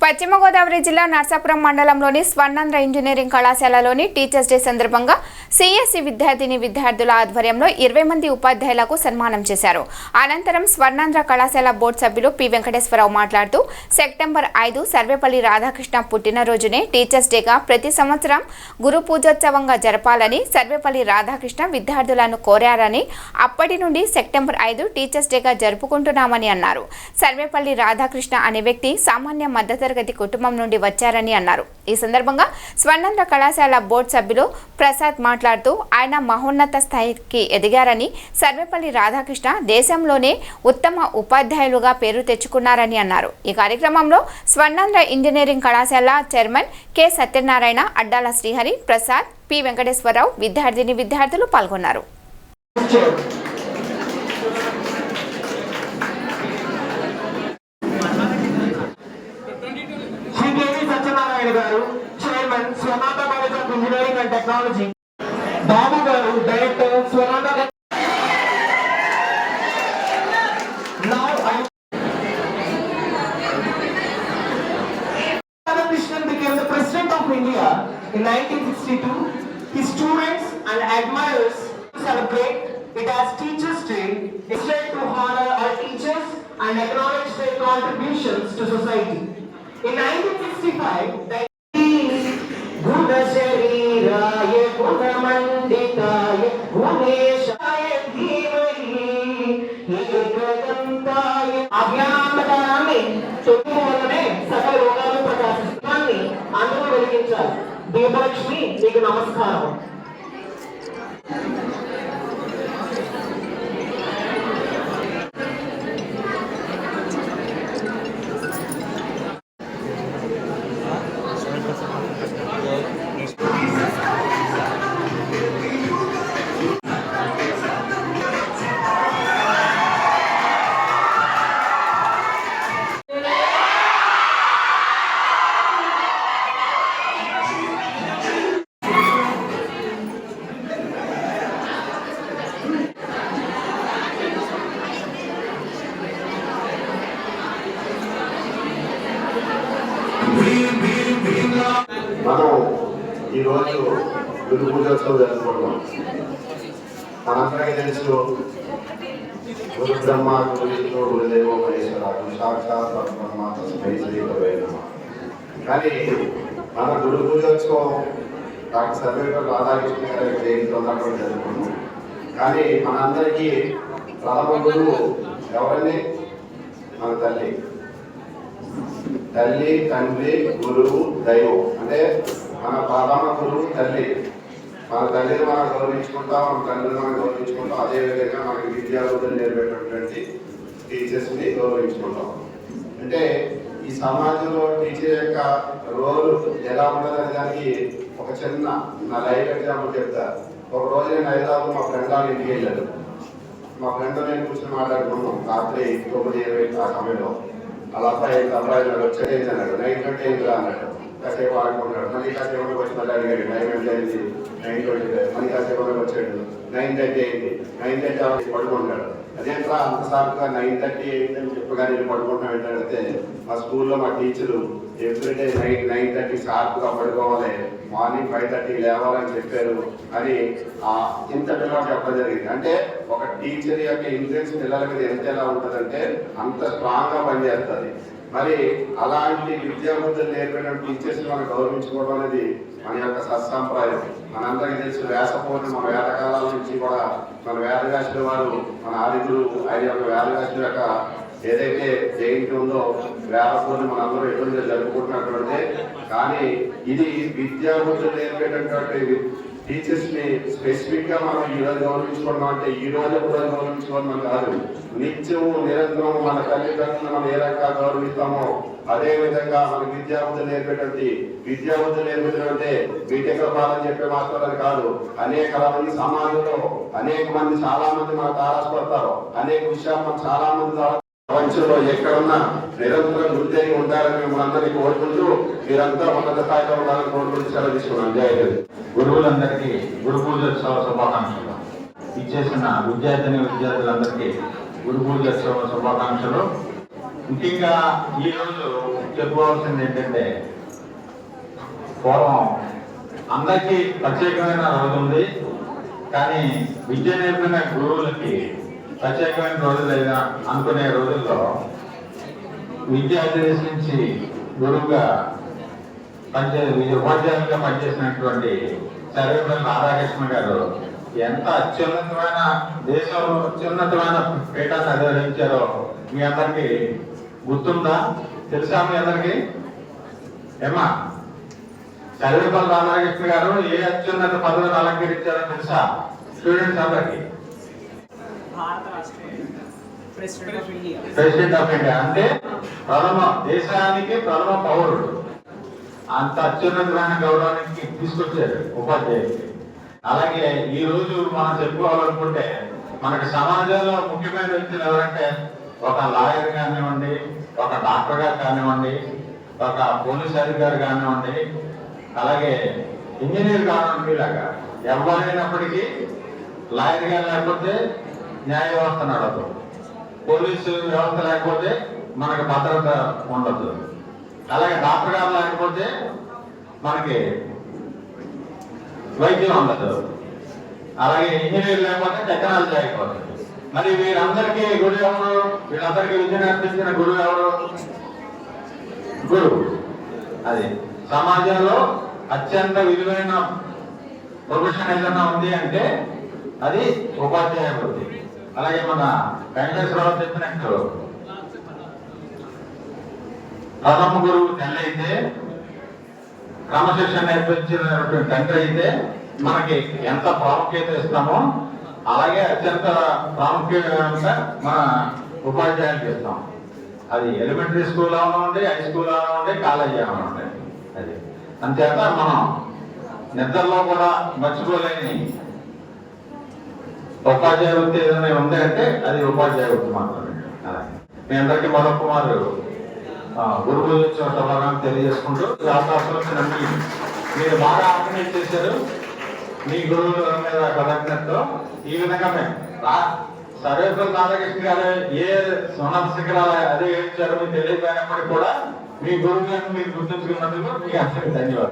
పశ్చిమ గోదావరి జిల్లా నర్సాపురం మండలంలోని స్వర్ణాంధ్ర ఇంజనీరింగ్ కళాశాలలోని టీచర్స్ డే సందర్భంగా సిఎస్సి విద్యార్థుల ఆధ్వర్యంలో 20 మంది ఉపాధ్యాయులకు సన్మానం చేశారు. అనంతరం స్వర్ణాంధ్ర కళాశాల బోర్డు సభ్యులు పి వెంకటేశ్వరరావు మాట్లాడుతూ సెప్టెంబర్ 5 సర్వేపల్లి రాధాకృష్ణ పుట్టినరోజునే టీచర్స్ డేగా ప్రతి సంవత్సరం గురు పూజోత్సవంగా జరపాలని సర్వేపల్లి రాధాకృష్ణ విద్యార్థులను కోరారని, అప్పటి నుండి సెప్టెంబర్ 5 టీచర్స్ డేగా జరుపుకుంటున్నామని అన్నారు. సర్వేపల్లి రాధాకృష్ణ అనే వ్యక్తి సామాన్య మధ్యతరగతి కుటుంబం నుండి వచ్చారని అన్నారు. ఈ సందర్భంగా స్వర్ణాంధ్ర కళాశాల బోర్డు సభ్యులు ప్రసాద్ మాట్లాడుతూ ఆయన మహోన్నత స్థాయికి ఎదిగారని, సర్వేపల్లి రాధాకృష్ణ దేశంలోనే ఉత్తమ ఉపాధ్యాయులుగా పేరు తెచ్చుకున్నారని అన్నారు. ఈ కార్యక్రమంలో స్వర్ణాంధ్ర ఇంజనీరింగ్ కళాశాల chairman K Satyanarayana, Addala Srihari, Prasad, P Venkateswara Rao, విద్యార్థులు పాల్గొన్నారు. Chairman Swarnandhra college of engineering and technology, Babu garu director Swarnandhra. Radhakrishnan became the President of India in 1962. His students and admirers celebrate it as Teachers' Day. It's a day to honor our teachers and acknowledge their contributions to society. In 1965, the Gudashariray Gudamanditai Gudeshaya Dhimai Ekadantaya అజ్ఞానకారాన్ని చొప్పు వల్లనే సకల రోగాలు ప్రకాశిస్తాన్ని అందరూ వెలిగించాలి. దీపలక్ష్మి, నీకు నమస్కారం. మనం ఈరోజు గురు పూజోత్సవం జరుపుకుంటాం. మనందరికీ తెలుసు, గురు బ్రహ్మ గురు విష్ణు గురుదేవో మహేశ్వర సాక్షాత్ పరబ్రహ్మ తస్మై శ్రీ గురవే నమః. కానీ మన గురు పూజోత్సవం డాక్టర్ సర్వేపల్లి రాధాకృష్ణ గారి జయంతి ఉన్నప్పుడు జరుపుకున్నాం. కానీ మనందరికీ ప్రథమ గురువు ఎవరని? మన తల్లి, తండ్రి, గురువు, దైవం. అంటే మన ప్రథమ గురువు తల్లి. మన తల్లిని మనం గౌరవించుకుంటాం, మన తండ్రిని మనం గౌరవించుకుంటాం. అదేవిధంగా మనకి విద్యాబుద్ధులు నేర్పేటటువంటి టీచర్స్ని గౌరవించుకుంటాం. అంటే ఈ సమాజంలో టీచర్ యొక్క రోల్ ఎలా ఉంటుందని దానికి ఒక చిన్న నా లైవ్ ఎగ్జాంపుల్ చెప్తారు. ఒక రోజు నేను హైదరాబాద్ మా ఫ్రెండ్ వాళ్ళ ఇంటికి వెళ్ళాను. మా ఫ్రెండ్ నేను కూర్చొని మాట్లాడుకున్నాం రాత్రి 9:20 ఆ సమయంలో. అలా అబ్బాయి వచ్చేది అన్నాడు, 9:20 అయిందిరా అన్నాడు. కాసేపు ఆడుకున్నాడు, మళ్ళీ కాసేపు వచ్చి మళ్ళీ అడిగాడు, 9:20 అయింది, 9:20 మళ్ళీ కాసేపు వచ్చాడు, 9:30 అయింది, 9:30 పడుకుంటాడు. అదేంట్రా అంతసార్లుగా 9:30 అయిందని చెప్పగానే పడుకుంటాం ఏంటంటే, మా స్కూల్లో మా టీచరు ఎవ్రీడే 9:30 షార్ప్గా పడుకోవాలి, మార్నింగ్ 5:30 లేవాలని చెప్పారు అని ఇంత పిల్లలు చెప్పడం జరిగింది. అంటే ఒక టీచర్ యొక్క ఇన్ఫ్లుయెన్స్ పిల్లల మీద ఎంత ఎలా ఉంటుందంటే అంత స్ట్రాంగ్గా పనిచేస్తుంది. మరి అలాంటి విద్యాబుద్ధులు నేర్పిన టీచర్స్ మనం గౌరవించుకోవడం అనేది మన యొక్క సత్సాంప్రదాయం. మనందరికీ తెలుసు, వేసపూర్ణి మన వేదకాలాల నుంచి కూడా మన వేదవ్యాసుల వారు, మన ఆదిగురు ఆయన యొక్క వేదవ్యాసుల యొక్క ఏదైతే జయంతి ఉందో వేదపూర్ణి మనందరూ ఎదురుగా జరుపుకుంటున్నటువంటి. కానీ ఇది విద్యాబుద్ధులు నేర్పేటటువంటి టీచర్స్ ని స్పెసిఫిక్ గా మనం ఈరోజు గౌరవించుకోవడం అంటే ఈ రోజు కూడా గౌరవించుకోవడం కాదు. నిత్యము నిరంతరం మన తల్లిదండ్రులను మనం ఏ రకంగా గౌరవిస్తామో అదే విధంగా మన విద్యాబుద్ధులు నేర్పేటటువంటి బీటెక్ పాలని చెప్పే మాత్రమే కాదు. అనేక మంది సమాజంలో చాలా మంది మనకు తారాసపడతారు. అనేక విషయాలు మనం చాలా మంది ప్రపంచంలో ఎక్కడున్నా నిరంతరం వృద్ధి అయి ఉంటారని మిమ్మల్ని అందరినీ కోరుకుంటూ మీరంతా ఉన్నత స్థాయిలో ఉండాలని కోరుకుంటూ సెలవు తీసుకున్నాం. జై హింద్. గురువులందరికీ గురు పూజోత్సవ శుభాకాంక్షలు. ఇచ్చేసిన విద్యార్థులందరికీ గురు పూజోత్సవ శుభాకాంక్షలు. ముఖ్యంగా ఈరోజు చెప్పుకోవాల్సింది ఏంటంటే పూర్వం అందరికీ ప్రత్యేకమైన రోజు ఉంది, కానీ విద్య నేర్పిన గురువులకి ప్రత్యేకమైన రోజు లేదా అనుకునే రోజుల్లో విద్యార్థి నుంచి గురువుగా ఉపాధ్యాయులుగా పనిచేసినటువంటి సర్వేపల్లి రాధాకృష్ణ గారు ఎంత అత్యున్నతమైన దేశంలో అత్యున్నతమైన పీఠాన్ని అధిరోహించారో మీ అందరికీ గుర్తుందా? తెలుసా మీ అందరికీ? ఏమా సర్వేపల్లి రాధాకృష్ణ గారు ఏ అత్యున్నత పదవిని అలంకరించారో తెలుసా స్టూడెంట్స్ అందరికీ? ప్రెసిడెంట్ ఆఫ్ ఇండియా అంటే దేశానికి ప్రథమ పౌరుడు. అంత అత్యున్నతమైన గౌరవానికి తీసుకొచ్చారు ఉపాధ్యాయుడికి. అలాగే ఈ రోజు మనం చెప్పుకోవాలనుకుంటే మనకి సమాజంలో ముఖ్యమైన వ్యక్తులు ఎవరంటే ఒక లాయర్ కానివ్వండి, ఒక డాక్టర్ గారు కానివ్వండి, ఒక పోలీస్ అధికారి కానివ్వండి, అలాగే ఇంజనీర్ కానివ్వండి. ఇలాగా ఎవరైనప్పటికీ లాయర్ గారు లేకపోతే న్యాయ వ్యవస్థ నడవదు, పోలీసు వ్యవస్థ లేకపోతే మనకు భద్రత ఉండదు, అలాగే డాక్టర్ గారు లేకపోతే మనకి వైద్యం ఉండదు, అలాగే ఇంజనీర్ లేకపోతే టెక్నాలజీ అయిపోతుంది. మరి వీరందరికీ గురువు ఎవరు? వీళ్ళందరికీ విద్య నేర్పించిన గురువు ఎవరు? గురువు. అది సమాజంలో అత్యంత విలువైన ప్రొఫెషన్ ఏదైనా ఉంది అంటే అది ఉపాధ్యాయ వృత్తి. అలాగే మన వెంకటేశ్వరరావు చెప్పినట్టు ప్రథమ గురువు తల్లి అయితే, క్రమశిక్షణ నేర్పించినటువంటి తండ్రి అయితే మనకి ఎంత ప్రాముఖ్యత ఇస్తామో అలాగే అత్యంత ప్రాముఖ్యత మన ఉపాధ్యాయులకు ఇస్తాం. అది ఎలిమెంటరీ స్కూల్ అవనండి, హై స్కూల్ అవనండి, కాలేజీ అవనండి. అది అంతేత మనం నిద్రలో కూడా మర్చిపోలేని ఉపాధ్యాయ వృత్తి ఏదైనా ఉంది అంటే అది ఉపాధ్యాయ వృత్తి మాత్రమే. అలాగే మీ అందరికీ మరొక మారు గురు పూజోత్సవ శుభాకాంక్షలు తెలియజేసుకుంటూ ఈ అవకాశం వచ్చిన మీరు బాగా ఆర్గనైజ్ చేశారు. మీ గురువుల మీద కృతజ్ఞతతో ఈ విధంగా మేము సర్వేపల్లి రాధాకృష్ణ గారు ఏ ఉన్నత శిఖరాలు అదే ఇచ్చారో మీకు తెలియకపోయినప్పటికీ కూడా మీ గురువు గారిని మీరు గుర్తుంచుకున్నందుకు మీకు అందరికీ ధన్యవాదాలు.